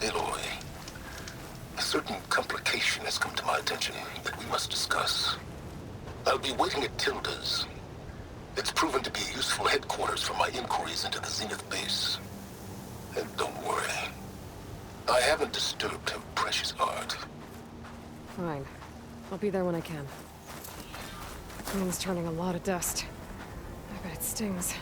Aloy, a certain complication has come to my attention that we must discuss. I'll be waiting at Tilda's. It's proven to be a useful headquarters for my inquiries into the Zenith base. And don't worry, I haven't disturbed her precious art. Fine. I'll be there when I can. Thing's turning a lot of dust. I bet it stings.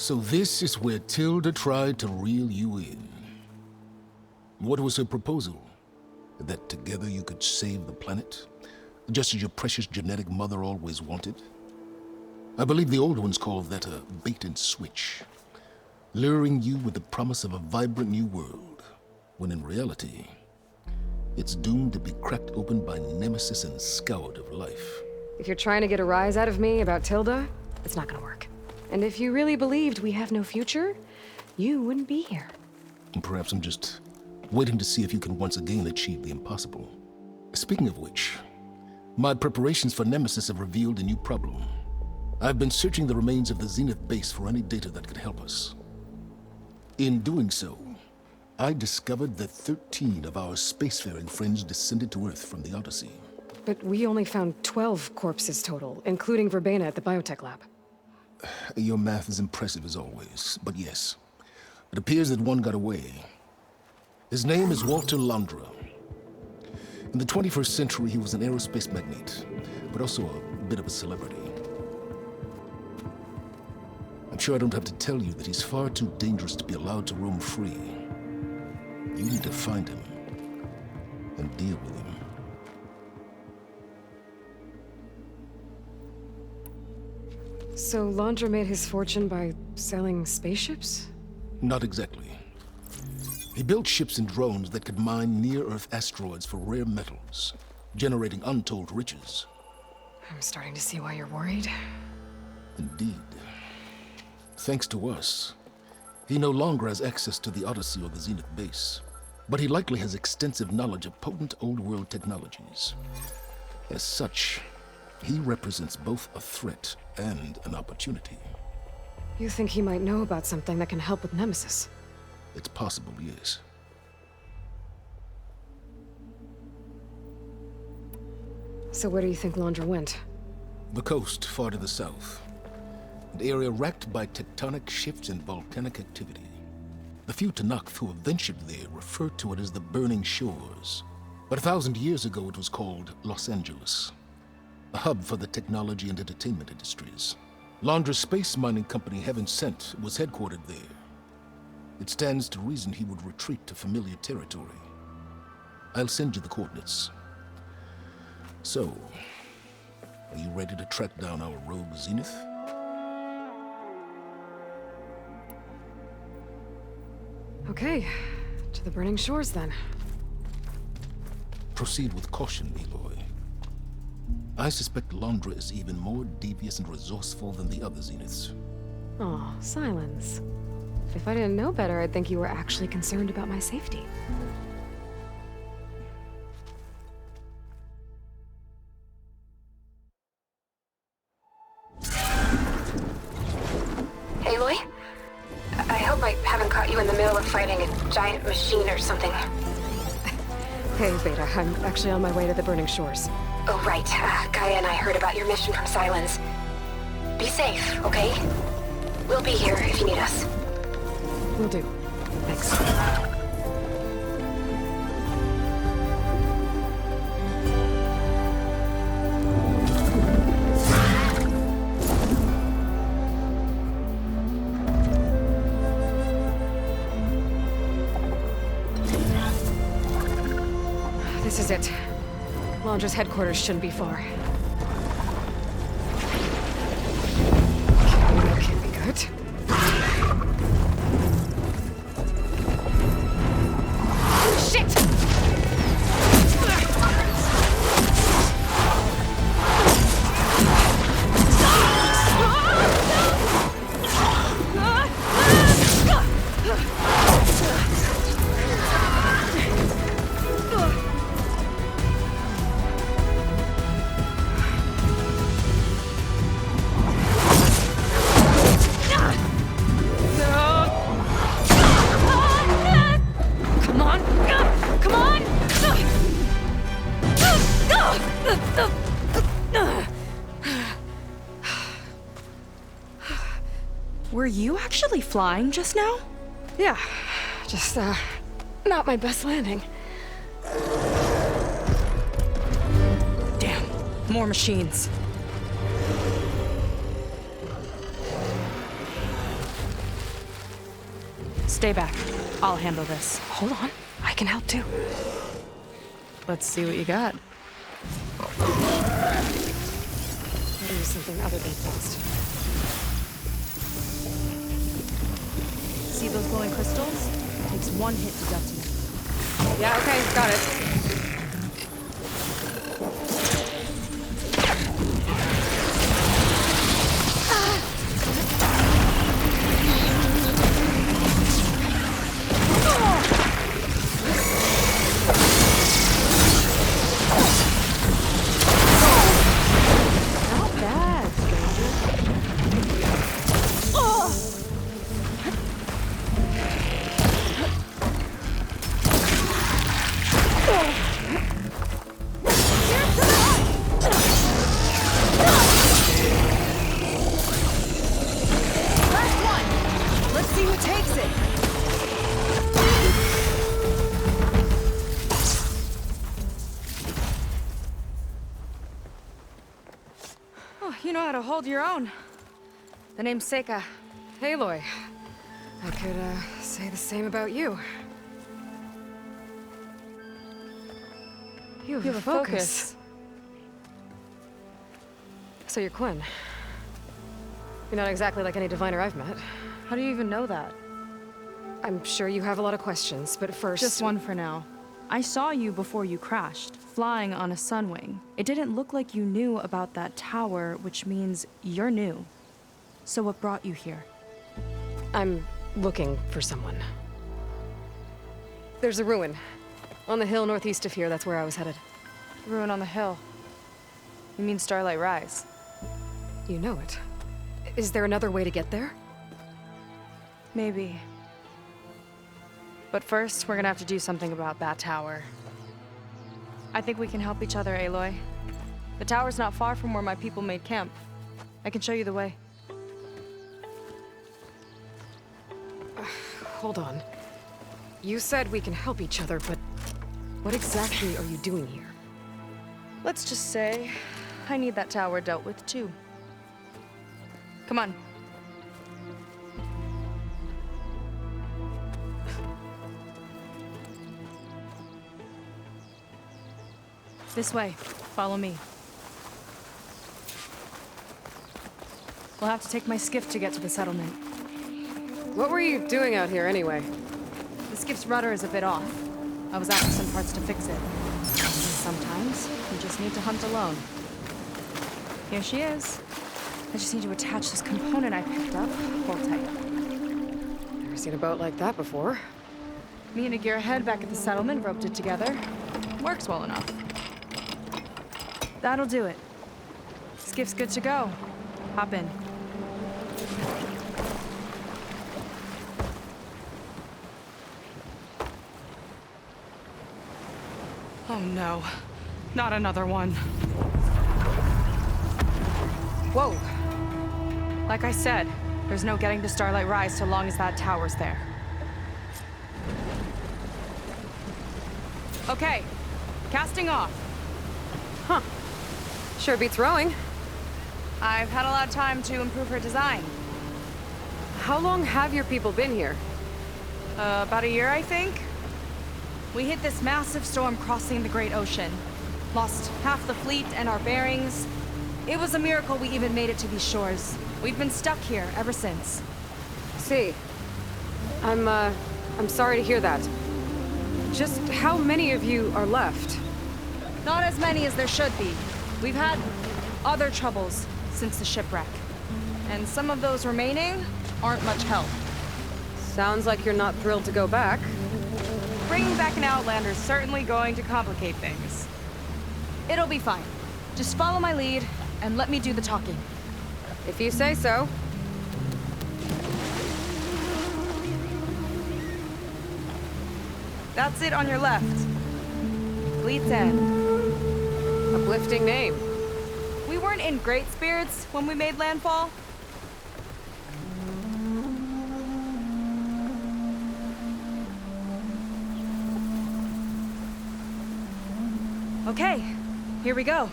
So this is where Tilda tried to reel you in. What was her proposal? That together you could save the planet? Just as your precious genetic mother always wanted? I believe the old ones called that a bait and switch. Luring you with the promise of a vibrant new world, when in reality, it's doomed to be cracked open by Nemesis and scoured of life. If you're trying to get a rise out of me about Tilda, it's not gonna work. And if you really believed we have no future, you wouldn't be here. And perhaps I'm just waiting to see if you can once again achieve the impossible. Speaking of which, my preparations for Nemesis have revealed a new problem. I've been searching the remains of the Zenith base for any data that could help us. In doing so, I discovered that 13 of our spacefaring friends descended to Earth from the Odyssey. But we only found 12 corpses total, including Verbena at the biotech lab. Your math is impressive as always, but yes, it appears that one got away. His name is Walter Londra. In the 21st century, he was an aerospace magnate, but also a bit of a celebrity. I'm sure I don't have to tell you that he's far too dangerous to be allowed to roam free. You need to find him and deal with him. So Londra made his fortune by selling spaceships? Not exactly. He built ships and drones that could mine near-Earth asteroids for rare metals, generating untold riches. I'm starting to see why you're worried. Indeed. Thanks to us, he no longer has access to the Odyssey or the Zenith base, but he likely has extensive knowledge of potent old-world technologies. As such, he represents both a threat and an opportunity. You think he might know about something that can help with Nemesis? It's possible, yes. So where do you think Londra went? The coast, far to the south. An area racked by tectonic shifts and volcanic activity. The few Tenakth who have ventured there refer to it as the Burning Shores. But 1,000 years ago it was called Los Angeles, a hub for the technology and entertainment industries. Londra's space mining company, Heaven Sent, was headquartered there. It stands to reason he would retreat to familiar territory. I'll send you the coordinates. So, are you ready to track down our rogue Zenith? Okay, to the Burning Shores then. Proceed with caution, Aloy. I suspect Londra is even more devious and resourceful than the other Zeniths. Aw, Silence. If I didn't know better, I'd think you were actually concerned about my safety. middle of fighting a giant machine or something. Hey, Beta, I'm actually on my way to the Burning Shores. Oh, right. Gaia and I heard about your mission from Sylens. Be safe, okay? We'll be here if you need us. Will do. Thanks. This is it. Londra's headquarters shouldn't be far. That can't be good. Shit! Were you actually flying just now? Yeah, just, not my best landing. Damn, more machines. Stay back. I'll handle this. Hold on, I can help too. Let's see what you got. I'll use something other than fast. See those glowing crystals? Takes one hit to detonate. Yeah, okay, got it. Not bad, stranger. Let's see who takes it. Oh, you know how to hold your own. The name's Seika. Aloy. I could, say the same about you. You have a focus. So you're Quinn. You're not exactly like any diviner I've met. How do you even know that? I'm sure you have a lot of questions, but first... Just one for now. I saw you before you crashed, flying on a sunwing. It didn't look like you knew about that tower, which means you're new. So what brought you here? I'm looking for someone. There's a ruin. On the hill northeast of here, that's where I was headed. Ruin on the hill. You mean Starlight Rise? You know it. Is there another way to get there? Maybe. But first, we're gonna have to do something about that tower. I think we can help each other, Aloy. The tower's not far from where my people made camp. I can show you the way. Hold on. You said we can help each other, but what exactly are you doing here? Let's just say, I need that tower dealt with too. Come on. This way. Follow me. We'll have to take my skiff to get to the settlement. What were you doing out here anyway? The skiff's rudder is a bit off. I was out with some parts to fix it. And sometimes, you just need to hunt alone. Here she is. I just need to attach this component I picked up. Hold tight. Never seen a boat like that before. Me and a gearhead back at the settlement roped it together. Works well enough. That'll do it. Skiff's good to go. Hop in. Oh no. Not another one. Whoa. Like I said, there's no getting to Starlight Rise so long as that tower's there. Okay. Casting off. Huh. Sure beats rowing. I've had a lot of time to improve her design. How long have your people been here? About a year, I think. We hit this massive storm crossing the Great Ocean. Lost half the fleet and our bearings. It was a miracle we even made it to these shores. We've been stuck here ever since. See. I'm sorry to hear that. Just how many of you are left? Not as many as there should be. We've had other troubles since the shipwreck. And some of those remaining aren't much help. Sounds like you're not thrilled to go back. Bringing back an Outlander's certainly going to complicate things. It'll be fine. Just follow my lead and let me do the talking. If you say so. That's it on your left. Fleet's End. Uplifting name. We weren't in great spirits when we made landfall. Okay, here we go.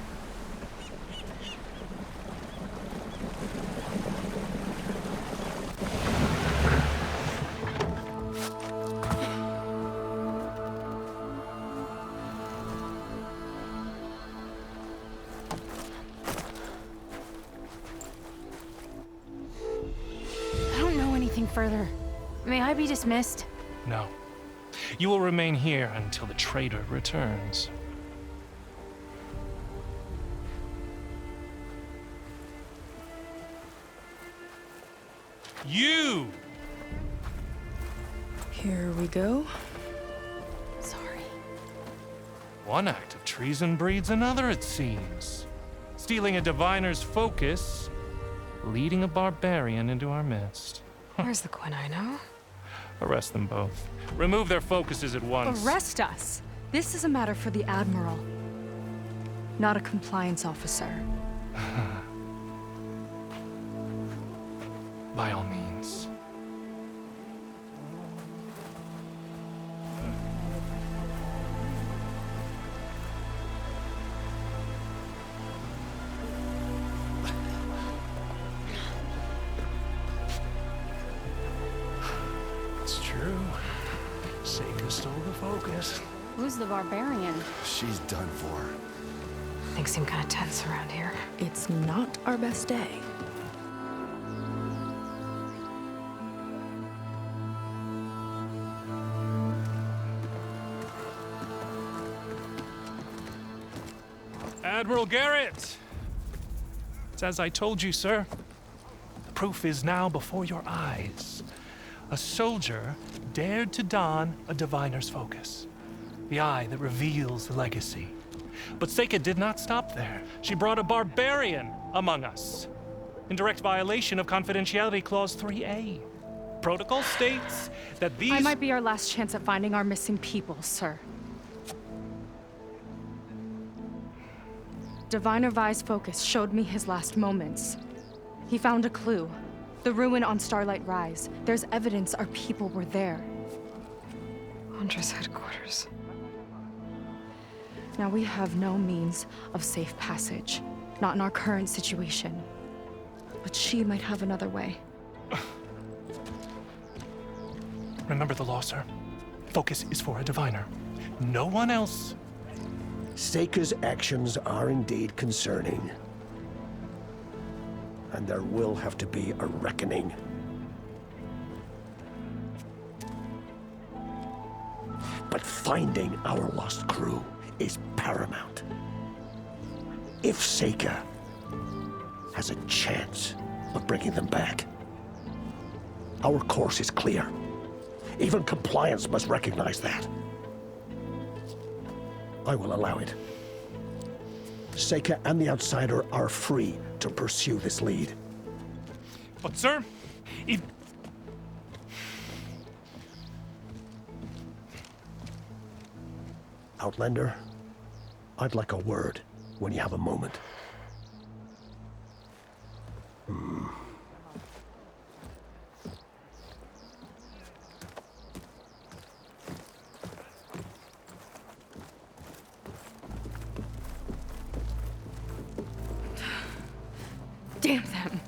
I don't know anything further. May I be dismissed? No. You will remain here until the traitor returns. You! Here we go. Sorry. One act of treason breeds another, it seems. Stealing a diviner's focus, leading a barbarian into our midst. Where's the Quinn I know? Arrest them both. Remove their focuses at once. Arrest us. This is a matter for the Admiral, not a compliance officer. By all means. It's true. Seika stole the focus. Who's the barbarian? She's done for. Things seem kind of tense around here. It's not our best day. Admiral Garrett! It's as I told you, sir. The proof is now before your eyes. A soldier dared to don a diviner's focus. The eye that reveals the legacy. But Seika did not stop there. She brought a barbarian among us. In direct violation of Confidentiality Clause 3A. Protocol states that these... I might be our last chance at finding our missing people, sir. Diviner Vi's focus showed me his last moments. He found a clue. The ruin on Starlight Rise. There's evidence our people were there. Huntress headquarters. Now we have no means of safe passage. Not in our current situation. But she might have another way. Remember the law, sir. Focus is for a diviner. No one else. Seika's actions are indeed concerning. And there will have to be a reckoning. But finding our lost crew is paramount. If Seika has a chance of bringing them back, our course is clear. Even compliance must recognize that. I will allow it. Seika and the Outsider are free to pursue this lead. But, sir, if... Outlander, I'd like a word when you have a moment. Damn them.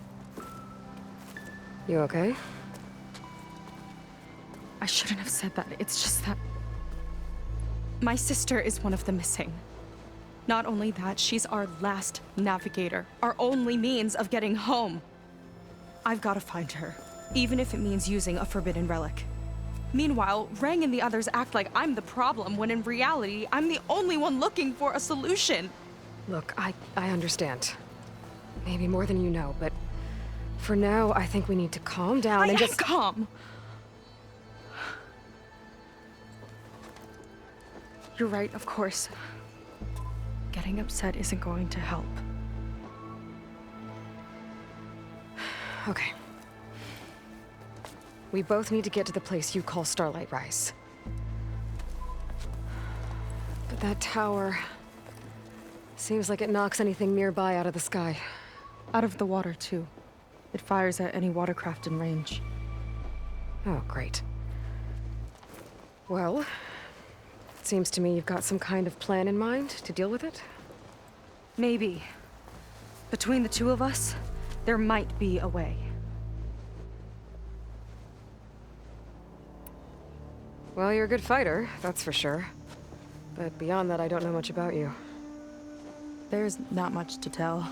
You okay? I shouldn't have said that. It's just that my sister is one of the missing. Not only that, she's our last navigator, our only means of getting home. I've got to find her, even if it means using a forbidden relic. Meanwhile, Rang and the others act like I'm the problem, when in reality, I'm the only one looking for a solution. Look, I understand. Maybe more than you know, but for now, I think we need to calm down I and am just... calm. You're right, of course. Getting upset isn't going to help. Okay. We both need to get to the place you call Starlight Rise. But that tower... seems like it knocks anything nearby out of the sky. Out of the water, too. It fires at any watercraft in range. Oh, great. Well, it seems to me you've got some kind of plan in mind to deal with it. Maybe. Between the two of us, there might be a way. Well, you're a good fighter, that's for sure. But beyond that, I don't know much about you. There's not much to tell.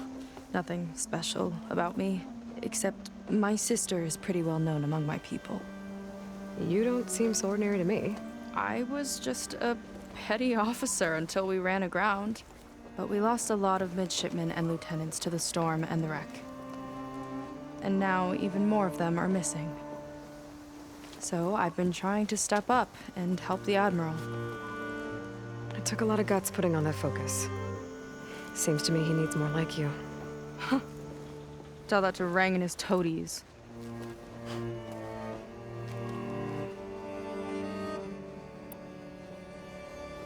Nothing special about me, except my sister is pretty well known among my people. You don't seem so ordinary to me. I was just a petty officer until we ran aground. But we lost a lot of midshipmen and lieutenants to the storm and the wreck. And now even more of them are missing. So I've been trying to step up and help the Admiral. It took a lot of guts putting on that focus. Seems to me he needs more like you. Tell that to Rang and his toadies.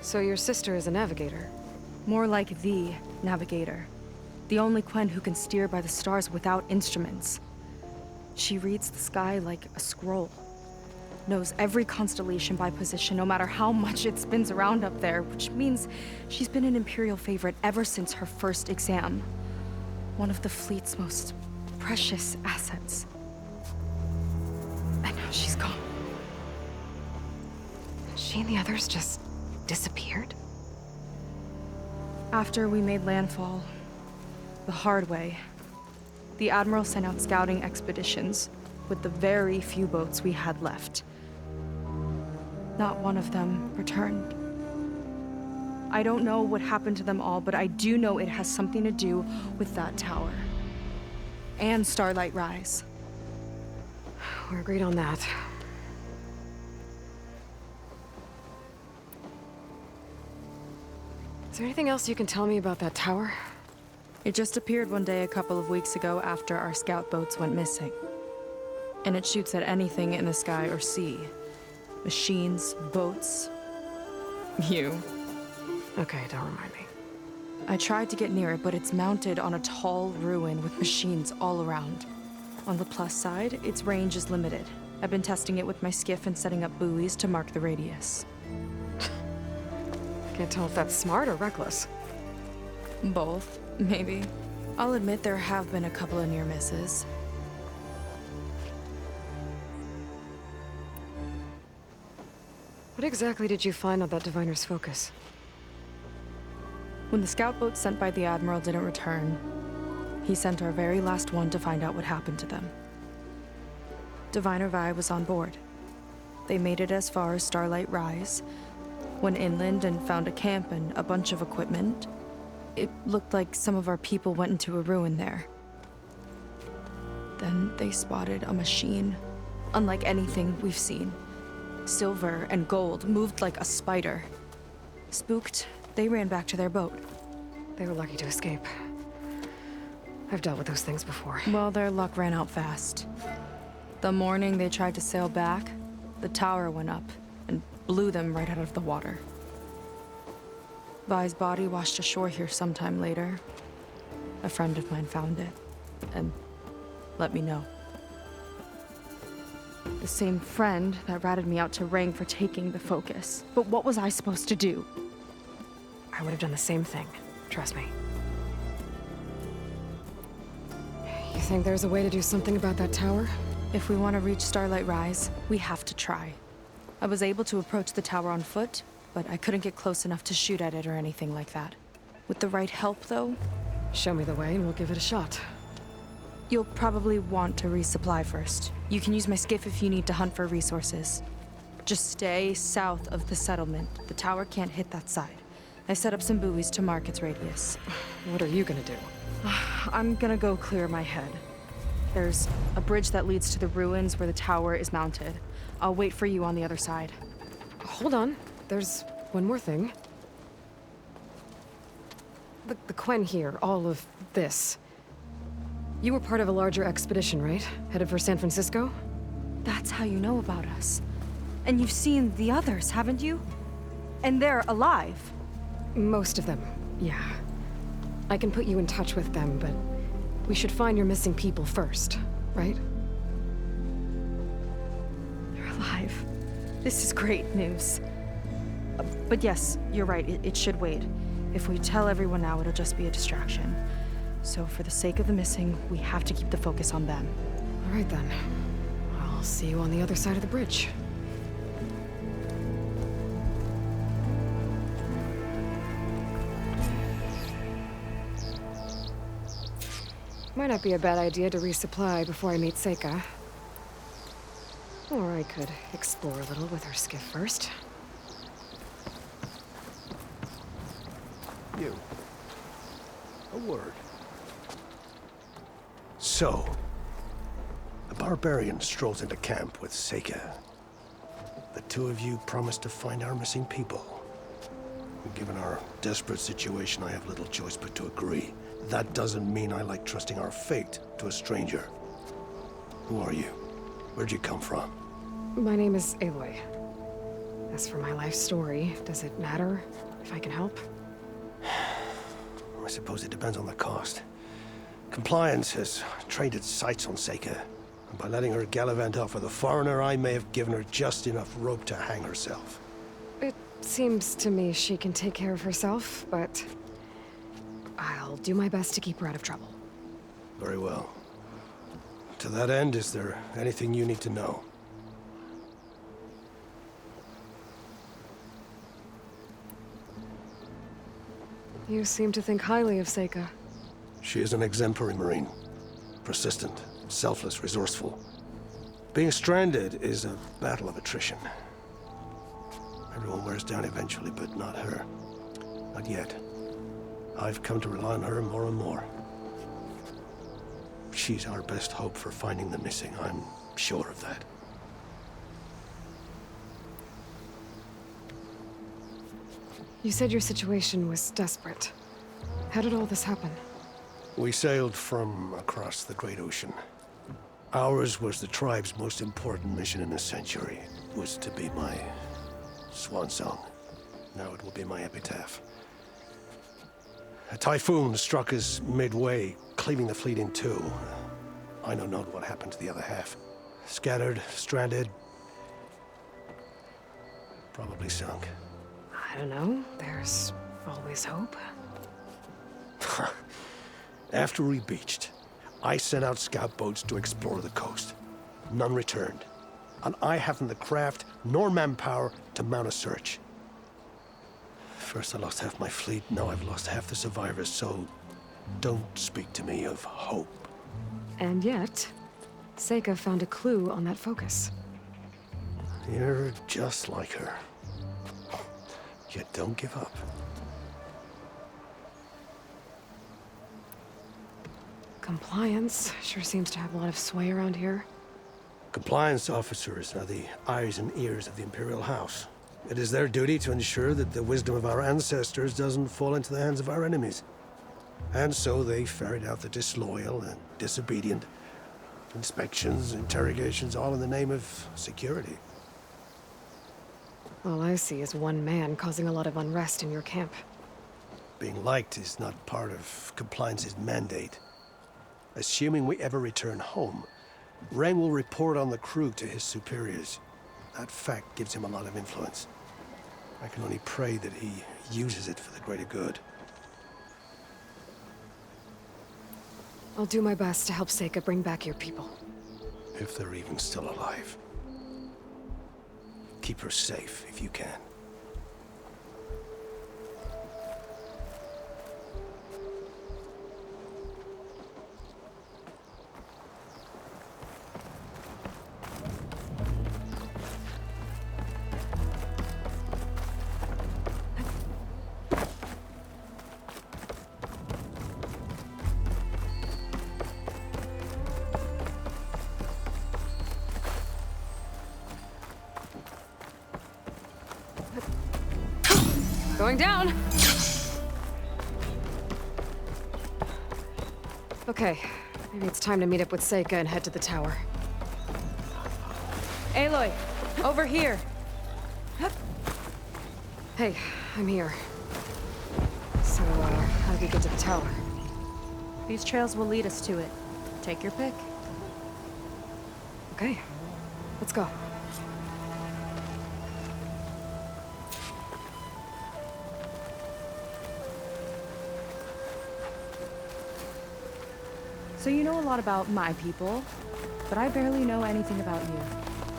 So your sister is a navigator? More like the navigator. The only Quen who can steer by the stars without instruments. She reads the sky like a scroll. Knows every constellation by position, no matter how much it spins around up there, which means she's been an Imperial favorite ever since her first exam. One of the fleet's most precious assets. And now she's gone. She and the others just disappeared? After we made landfall, the hard way, the Admiral sent out scouting expeditions with the very few boats we had left. Not one of them returned. I don't know what happened to them all, but I do know it has something to do with that tower. And Starlight Rise. We're agreed on that. Is there anything else you can tell me about that tower? It just appeared one day a couple of weeks ago after our scout boats went missing. And it shoots at anything in the sky or sea. Machines, boats, you. Okay, don't remind me. I tried to get near it, but it's mounted on a tall ruin with machines all around. On the plus side, its range is limited. I've been testing it with my skiff and setting up buoys to mark the radius. Can't tell if that's smart or reckless. Both, maybe. I'll admit there have been a couple of near misses. What exactly did you find on that Diviner's focus? When the scout boat sent by the Admiral didn't return, he sent our very last one to find out what happened to them. Diviner Vi was on board. They made it as far as Starlight Rise, went inland and found a camp and a bunch of equipment. It looked like some of our people went into a ruin there. Then they spotted a machine, unlike anything we've seen. Silver and gold, moved like a spider. Spooked, they ran back to their boat. They were lucky to escape. I've dealt with those things before. Well, their luck ran out fast. The morning they tried to sail back, the tower went up and blew them right out of the water. Vi's body washed ashore here sometime later. A friend of mine found it, and let me know. The same friend that ratted me out to Rang for taking the focus. But what was I supposed to do? I would have done the same thing. Trust me. You think there's a way to do something about that tower? If we want to reach Starlight Rise, we have to try. I was able to approach the tower on foot, but I couldn't get close enough to shoot at it or anything like that. With the right help, though, Show me the way and we'll give it a shot. you'll probably want to resupply first. You can use my skiff if you need to hunt for resources. Just stay south of the settlement. The tower can't hit that side. I set up some buoys to mark its radius. What are you gonna do? I'm gonna go clear my head. There's a bridge that leads to the ruins where the tower is mounted. I'll wait for you on the other side. Hold on. There's one more thing. The Quen here, all of this. You were part of a larger expedition, right? Headed for San Francisco? That's how you know about us. And you've seen the others, haven't you? And they're alive. Most of them, yeah. I can put you in touch with them, but we should find your missing people first, right? They're alive. This is great news. But yes, you're right, it should wait. If we tell everyone now, it'll just be a distraction. So for the sake of the missing, we have to keep the focus on them. All right then. I'll see you on the other side of the bridge. Might not be a bad idea to resupply before I meet Seika. Or I could explore a little with her skiff first. You. A word. So, a barbarian strolls into camp with Seika. The two of you promised to find our missing people. Given our desperate situation, I have little choice but to agree. That doesn't mean I like trusting our fate to a stranger. Who are you? Where'd you come from? My name is Aloy. As for my life story, does it matter if I can help? I suppose it depends on the cost. Compliance has trained its sights on Seika, and by letting her gallivant off with a foreigner, I may have given her just enough rope to hang herself. It seems to me she can take care of herself, but I'll do my best to keep her out of trouble. Very well. To that end, is there anything you need to know? You seem to think highly of Seika. She is an exemplary Marine. Persistent, selfless, resourceful. Being stranded is a battle of attrition. Everyone wears down eventually, but not her. Not yet. I've come to rely on her more and more. She's our best hope for finding the missing, I'm sure of that. You said your situation was desperate. How did all this happen? We sailed from across the Great Ocean. Ours was the tribe's most important mission in a century. It was to be my swan song. Now it will be my epitaph. A typhoon struck us midway, cleaving the fleet in two. I know not what happened to the other half. Scattered, stranded, probably sunk. I don't know. There's always hope. After we beached, I sent out scout boats to explore the coast. None returned. And I haven't the craft nor manpower to mount a search. First I lost half my fleet, now I've lost half the survivors, so don't speak to me of hope. And yet, Seika found a clue on that focus. You're just like her. Yet don't give up. Compliance sure seems to have a lot of sway around here. Compliance officers are the eyes and ears of the Imperial House. It is their duty to ensure that the wisdom of our ancestors doesn't fall into the hands of our enemies. And so they ferret out the disloyal and disobedient. Inspections, interrogations, all in the name of security. All I see is one man causing a lot of unrest in your camp. Being liked is not part of Compliance's mandate. Assuming we ever return home, Rang will report on the crew to his superiors. That fact gives him a lot of influence. I can only pray that he uses it for the greater good. I'll do my best to help Seika bring back your people. If they're even still alive. Keep her safe if you can. Going down! Okay, maybe it's time to meet up with Seika and head to the tower. Aloy, over here. Hey, I'm here. So, how do we get to the tower? These trails will lead us to it. Take your pick. Okay, let's go. So you know a lot about my people, but I barely know anything about you.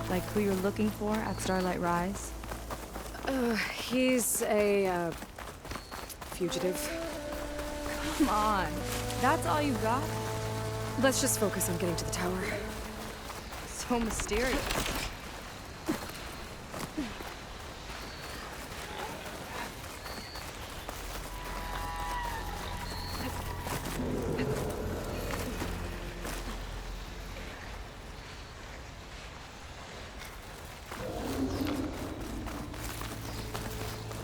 Like who you're looking for at Starlight Rise. He's a, fugitive. Come on, that's all you got? Let's just focus on getting to the tower. So mysterious.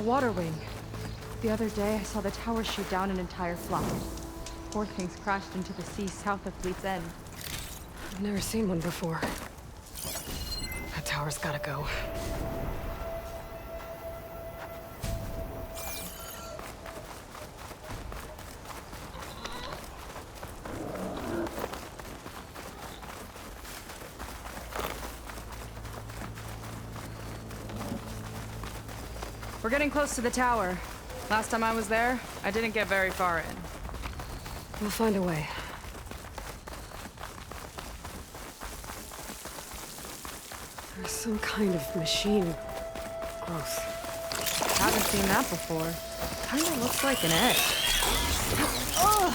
Water Wing. The other day, I saw the tower shoot down an entire flock. Poor things crashed into the sea south of Fleet's End. I've never seen one before. That tower's gotta go. We're getting close to the tower. Last time I was there, I didn't get very far in. We'll find a way. There's some kind of machine growth. Haven't seen that before. Kinda looks like an egg. Ugh!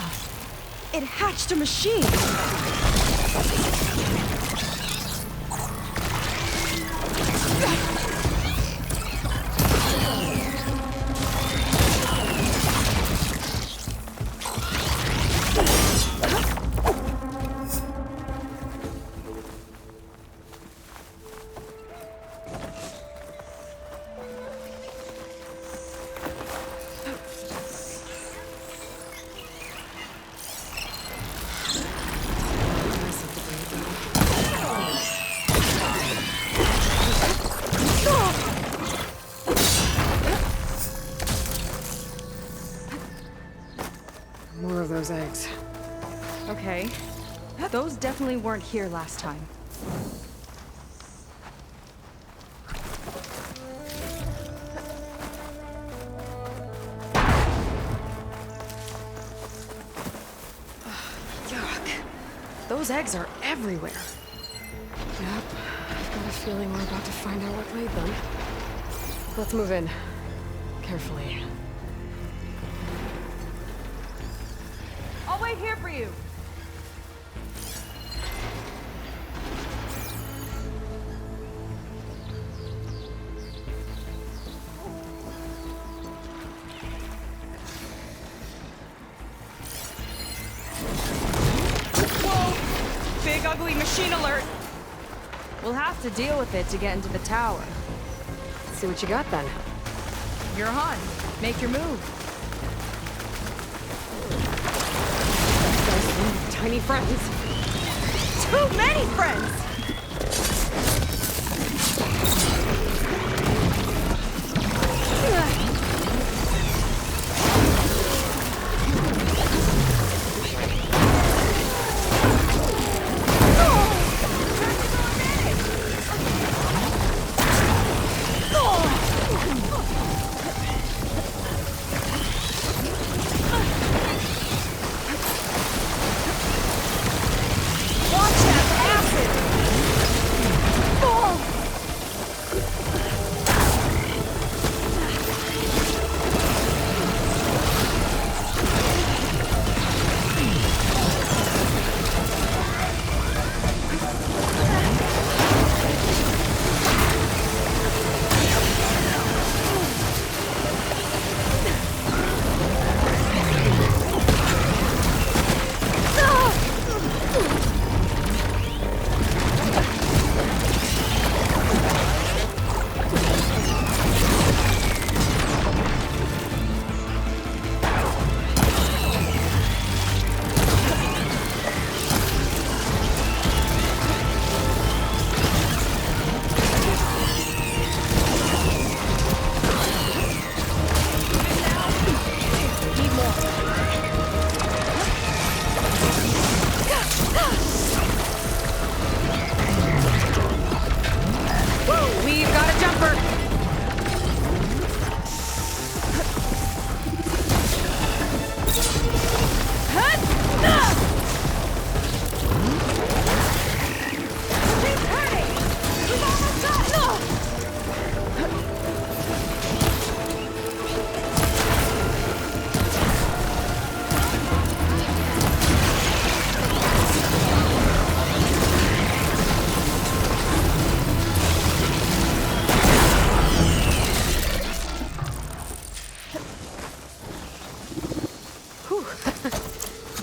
It hatched a machine! More of those eggs. Okay. Those definitely weren't here last time. Yuck. Those eggs are everywhere. Yep. I've got a feeling we're about to find out what laid them. Let's move in. Carefully. I'll wait here for you. Whoa! Big ugly machine alert! We'll have to deal with it to get into the tower. Let's see what you got then. You're on. Make your move. Those tiny friends. Too many friends!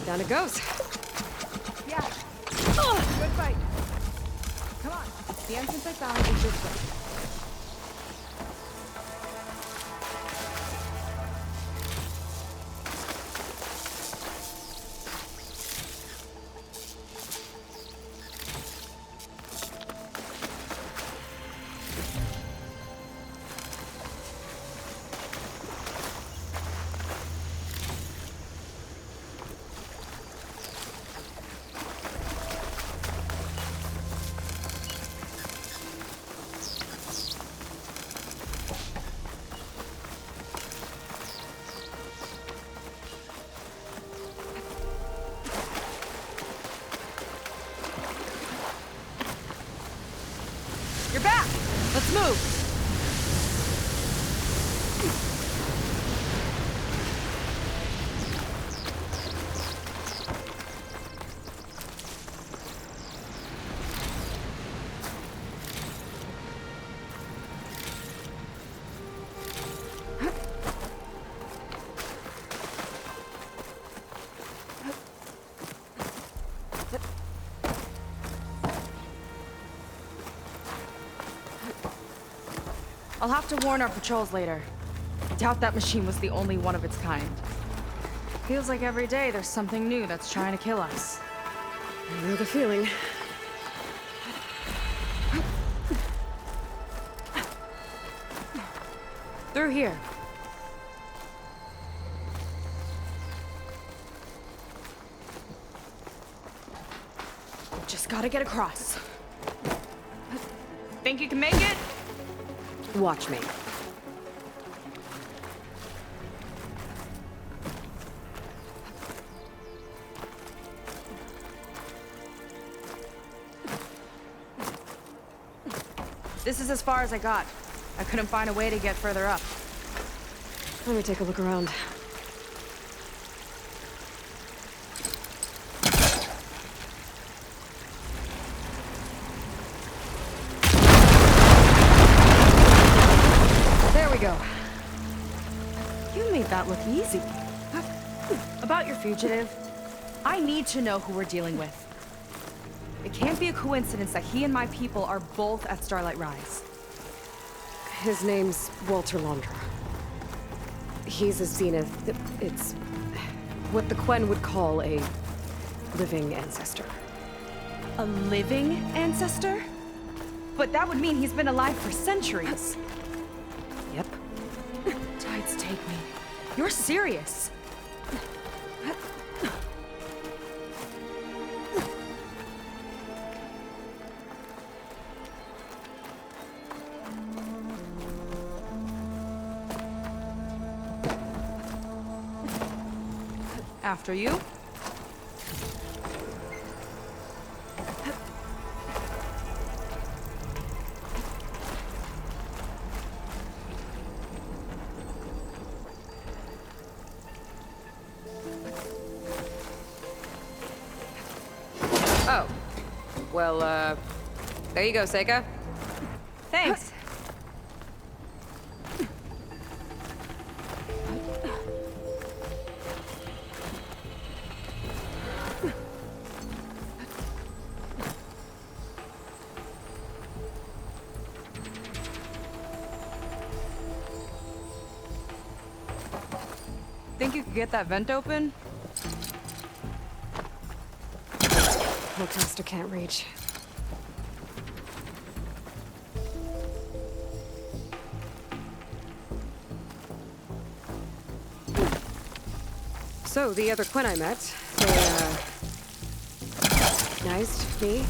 Down it goes. Yeah. Good fight. Come on. The entrance I found is this way. You're back! Let's move! I'll have to warn our patrols later. I doubt that machine was the only one of its kind. Feels like every day there's something new that's trying to kill us. I know the feeling. Through here. Just gotta get across. Think you can make it? Watch me. This is as far as I got. I couldn't find a way to get further up. Let me take a look around. There we go. You made that look easy. About your fugitive, I need to know who we're dealing with. It can't be a coincidence that he and my people are both at Starlight Rise. His name's Walter Londra. He's a Zenith. It's what the Quen would call a living ancestor. A living ancestor? But that would mean he's been alive for centuries. Yep. Tides take me. You're serious. After you. Oh. Well, there you go, Seika. Thanks. Think you could get that vent open? Protester can't reach. So, the other Quen I met, they, recognized me.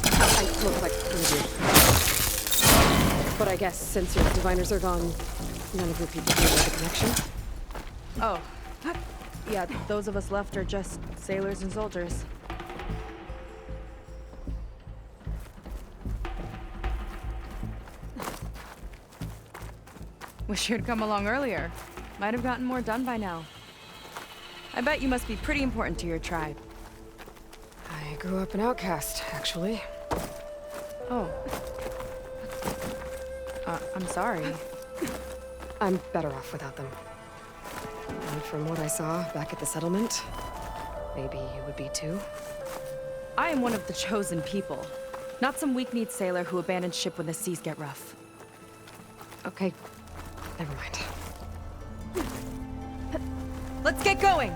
I look like an idiot. But I guess since your diviners are gone, none of your people know the connection. Oh. Yeah, those of us left are just sailors and soldiers. Wish you'd come along earlier. Might have gotten more done by now. I bet you must be pretty important to your tribe. I grew up an outcast, actually. Oh. I'm sorry. I'm better off without them. And from what I saw back at the settlement, maybe you would be too. I am one of the chosen people. Not some weak-kneed sailor who abandons ship when the seas get rough. Okay, never mind. Let's get going!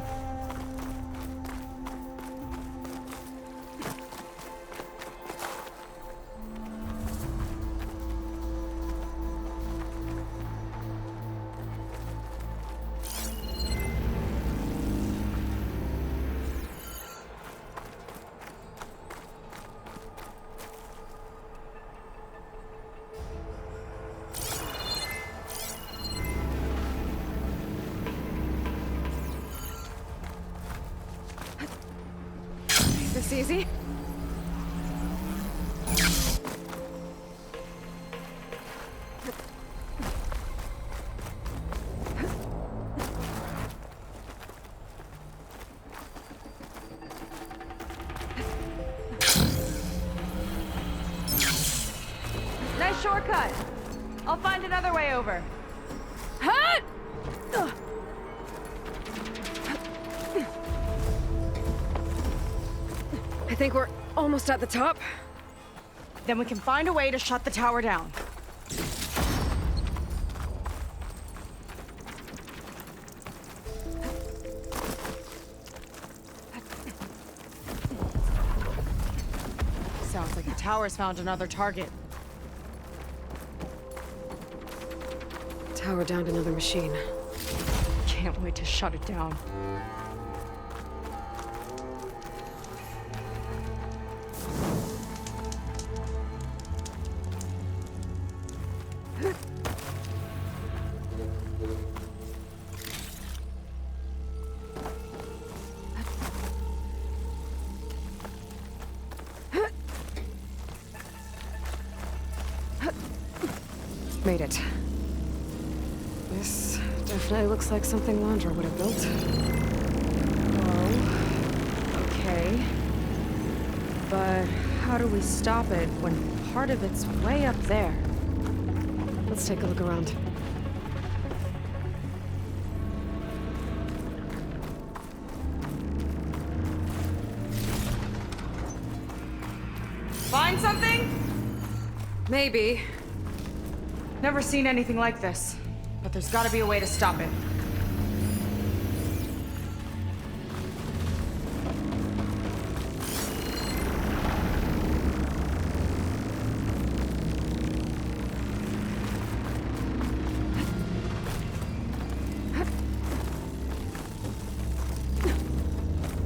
This easy? Nice shortcut. I'll find another way over. Hut! I think we're almost at the top. Then we can find a way to shut the tower down. Sounds like the tower's found another target. Tower downed another machine. Can't wait to shut it down. Made it. This definitely looks like something Landra would have built. Whoa. Okay. But how do we stop it when part of it's way up there? Let's take a look around. Find something? Maybe. Never seen anything like this. But there's gotta be a way to stop it.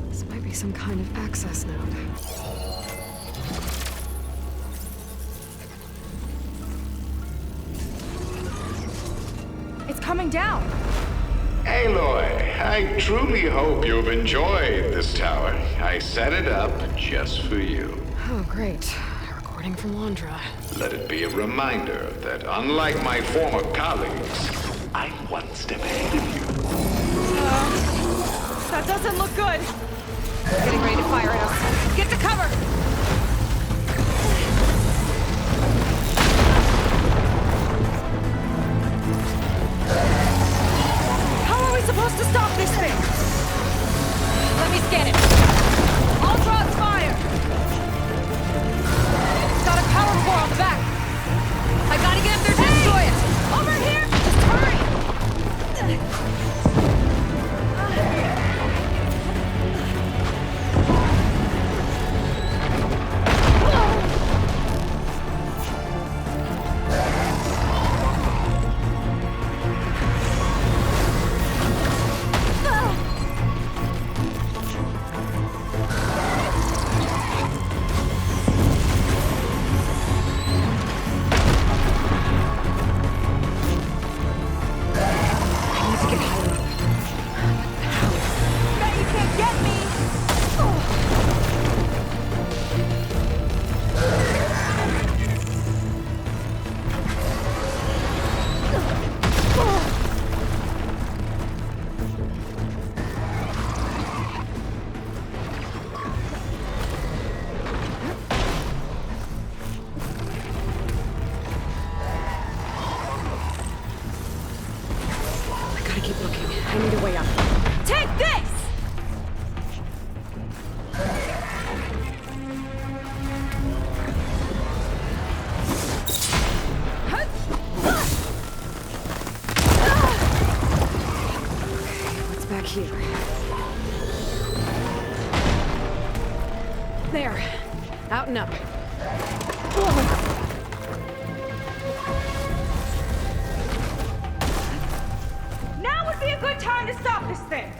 This might be some kind of access node. It's coming down! Aloy, I truly hope you've enjoyed this tower. I set it up just for you. Oh, great. A recording from Landra. Let it be a reminder that unlike my former colleagues, I'm one step ahead of you. That doesn't look good! Getting ready to fire at us. Get to cover! Supposed to stop this thing! Let me scan it. Ultron's fire! It's got a power core on the back. I gotta get up there to destroy it! Over here! Just hurry! here. There. Out and up. Now would be a good time to stop this thing!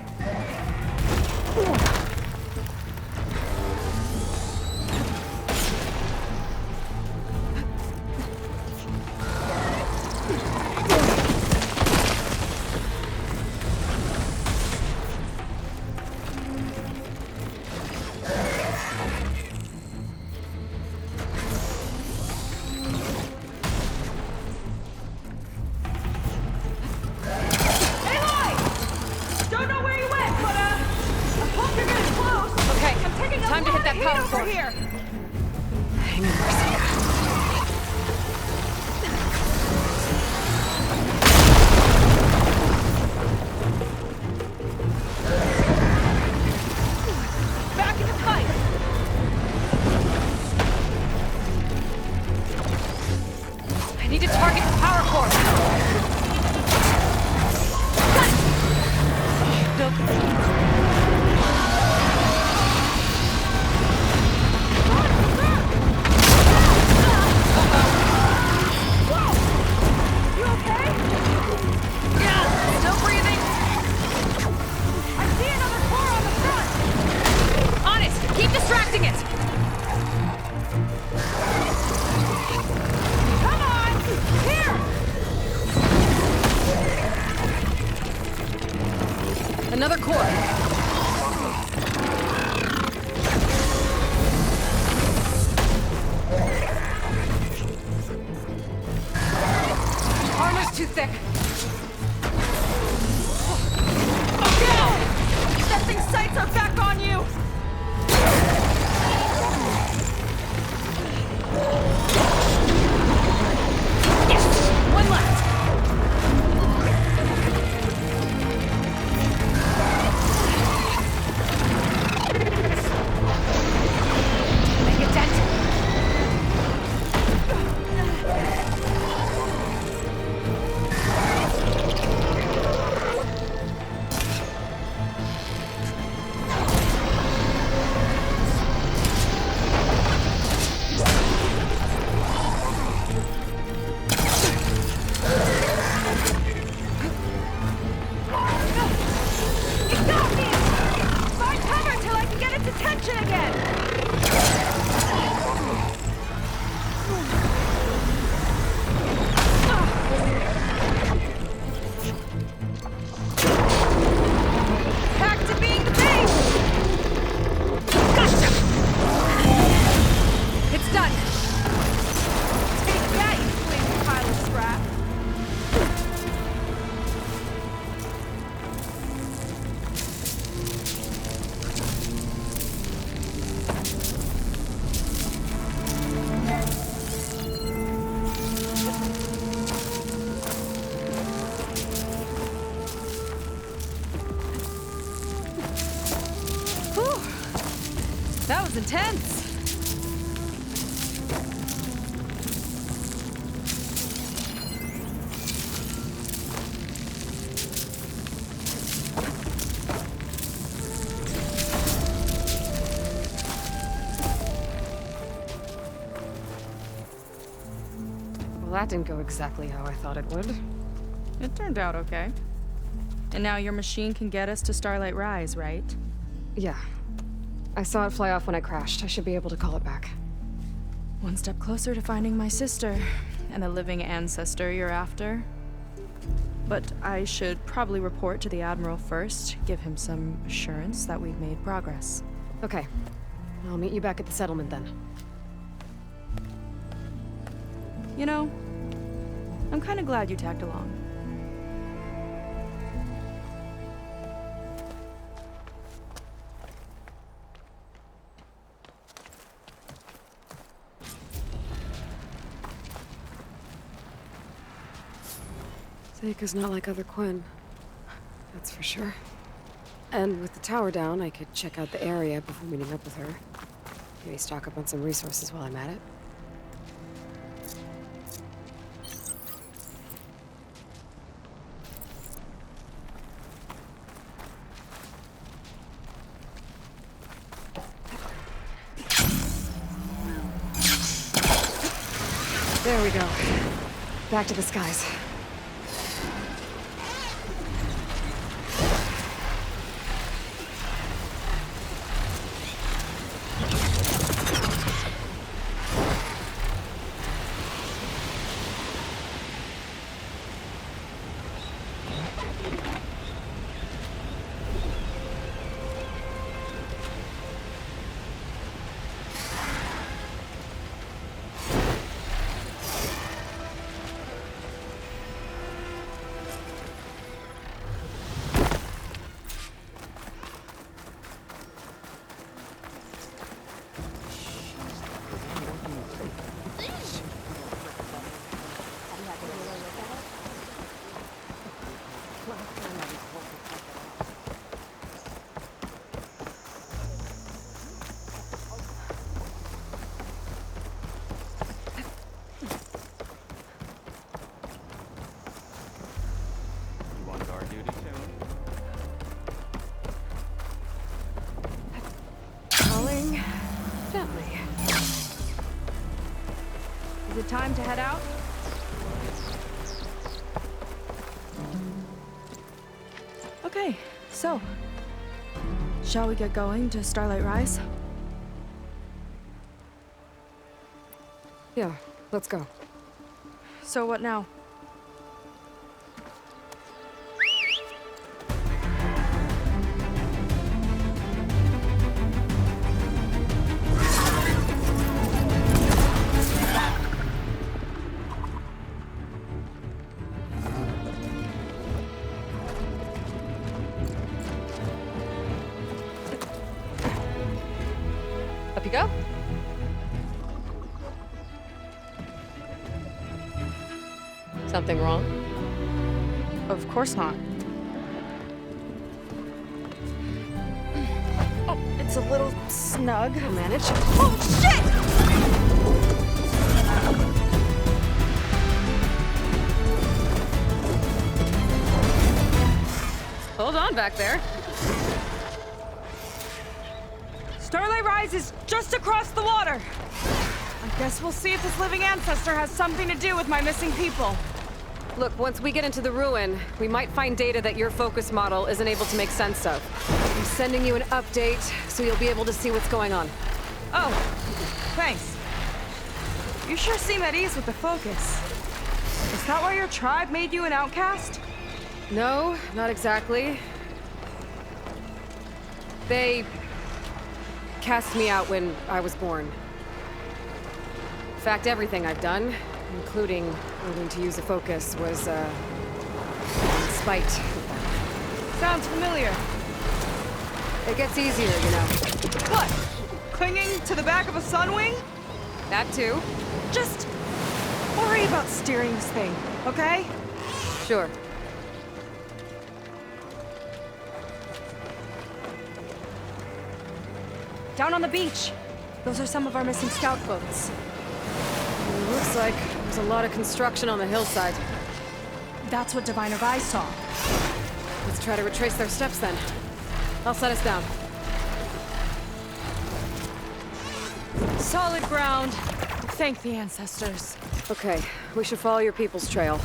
Time to hit that power cord. Here. Hang in there, Seika. Back in the fight. I need to target the power cord. Distracting it! Come on! Here! Another cord. Armor's too thick. No! That thing's sights are back on you! Yes! One left. Make a dent. That was intense. Well, that didn't go exactly how I thought it would. It turned out okay. And now your machine can get us to Starlight Rise, right? Yeah. I saw it fly off when I crashed. I should be able to call it back. One step closer to finding my sister, and the living ancestor you're after. But I should probably report to the Admiral first, give him some assurance that we've made progress. Okay. I'll meet you back at the settlement then. You know, I'm kind of glad you tagged along. Seika's not like other Quinn. That's for sure. And with the tower down, I could check out the area before meeting up with her. Maybe stock up on some resources while I'm at it. There we go. Back to the skies. Falling gently. Is it time to head out? Okay, so shall we get going to Starlight Rise? Yeah, let's go. So what now? Up you go. Something wrong? Of course not. Oh, it's a little snug. I'll manage. Oh, shit! Hold on back there. Starlight Rise is just across the water. I guess we'll see if this living ancestor has something to do with my missing people. Look, once we get into the ruin, we might find data that your focus model isn't able to make sense of. I'm sending you an update, so you'll be able to see what's going on. Oh, thanks. You sure seem at ease with the focus. Is that why your tribe made you an outcast? No, not exactly. They cast me out when I was born. In fact, everything I've done, including learning to use a focus, was, in spite of them. Sounds familiar. It gets easier, you know. What? Clinging to the back of a sunwing? That too. Just worry about steering this thing, okay? Sure. Down on the beach. Those are some of our missing scout boats. It looks like there's a lot of construction on the hillside. That's what Diviner Vi saw. Let's try to retrace their steps then. I'll set us down. Solid ground. Thank the ancestors. Okay, we should follow your people's trail.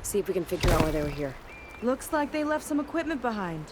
See if we can figure out why they were here. Looks like they left some equipment behind.